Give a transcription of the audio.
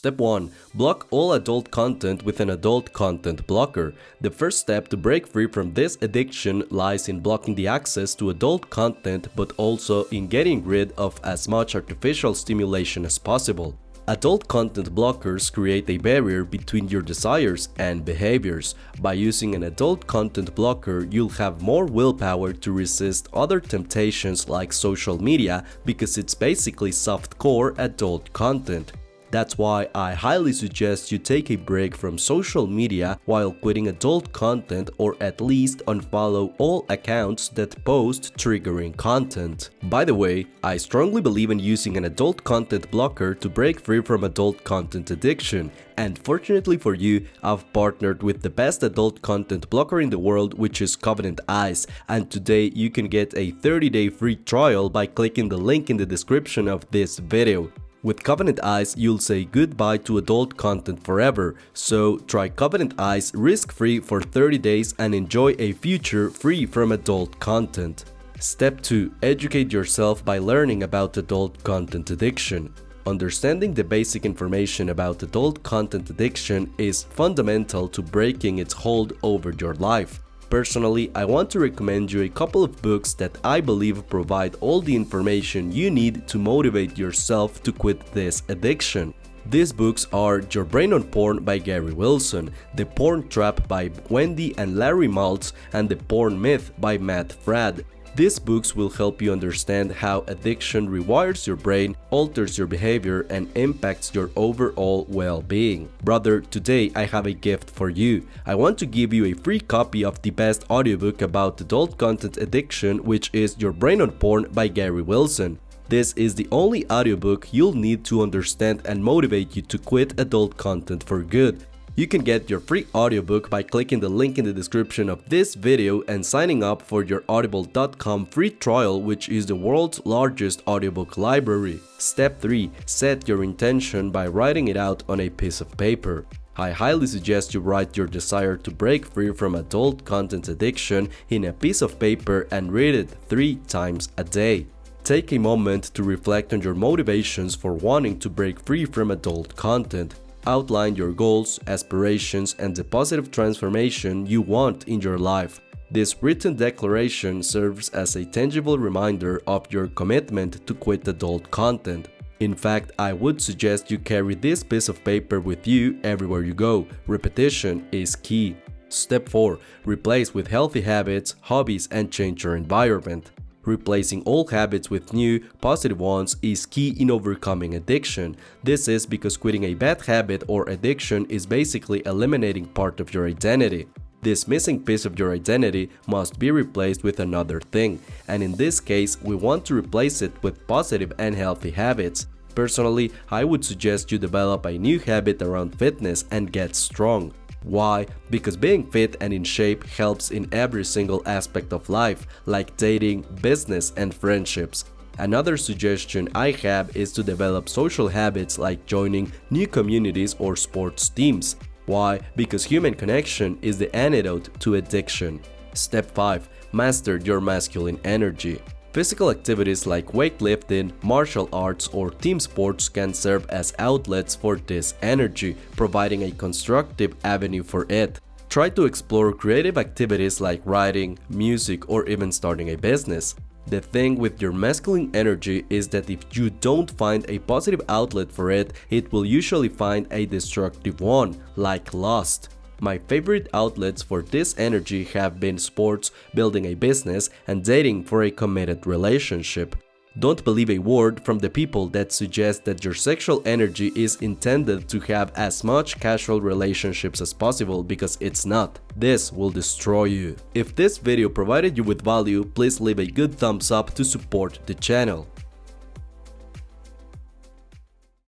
Step 1. Block all adult content with an adult content blocker. The first step to break free from this addiction lies in blocking the access to adult content, but also in getting rid of as much artificial stimulation as possible. Adult content blockers create a barrier between your desires and behaviors. By using an adult content blocker, you'll have more willpower to resist other temptations like social media because it's basically softcore adult content. That's why I highly suggest you take a break from social media while quitting adult content, or at least unfollow all accounts that post triggering content. By the way, I strongly believe in using an adult content blocker to break free from adult content addiction, and fortunately for you, I've partnered with the best adult content blocker in the world, which is Covenant Eyes, and today you can get a 30-day free trial by clicking the link in the description of this video. With Covenant Eyes, you'll say goodbye to adult content forever, so try Covenant Eyes risk-free for 30 days and enjoy a future free from adult content. Step 2. Educate yourself by learning about adult content addiction. Understanding the basic information about adult content addiction is fundamental to breaking its hold over your life. Personally, I want to recommend you a couple of books that I believe provide all the information you need to motivate yourself to quit this addiction. These books are Your Brain on Porn by Gary Wilson, The Porn Trap by Wendy and Larry Maltz, and The Porn Myth by Matt Fradd. These books will help you understand how addiction rewires your brain, alters your behavior, and impacts your overall well-being. Brother, today I have a gift for you. I want to give you a free copy of the best audiobook about adult content addiction, which is Your Brain on Porn by Gary Wilson. This is the only audiobook you'll need to understand and motivate you to quit adult content for good. You can get your free audiobook by clicking the link in the description of this video and signing up for your audible.com free trial, which is the world's largest audiobook library. Step 3. Set your intention by writing it out on a piece of paper. I highly suggest you write your desire to break free from adult content addiction in a piece of paper and read it 3 times a day. Take a moment to reflect on your motivations for wanting to break free from adult content. Outline your goals, aspirations, and the positive transformation you want in your life. This written declaration serves as a tangible reminder of your commitment to quit adult content. In fact, I would suggest you carry this piece of paper with you everywhere you go. Repetition is key. Step 4. Replace with healthy habits, hobbies, and change your environment. Replacing old habits with new, positive ones is key in overcoming addiction. This is because quitting a bad habit or addiction is basically eliminating part of your identity. This missing piece of your identity must be replaced with another thing, and in this case, we want to replace it with positive and healthy habits. Personally, I would suggest you develop a new habit around fitness and get strong. Why? Because being fit and in shape helps in every single aspect of life, like dating, business, and friendships. Another suggestion I have is to develop social habits like joining new communities or sports teams. Why? Because human connection is the antidote to addiction. Step 5. Master your masculine energy. Physical activities like weightlifting, martial arts, or team sports can serve as outlets for this energy, providing a constructive avenue for it. Try to explore creative activities like writing, music, or even starting a business. The thing with your masculine energy is that if you don't find a positive outlet for it, it will usually find a destructive one, like lust. My favorite outlets for this energy have been sports, building a business, and dating for a committed relationship. Don't believe a word from the people that suggest that your sexual energy is intended to have as much casual relationships as possible, because it's not. This will destroy you. If this video provided you with value, please leave a good thumbs up to support the channel.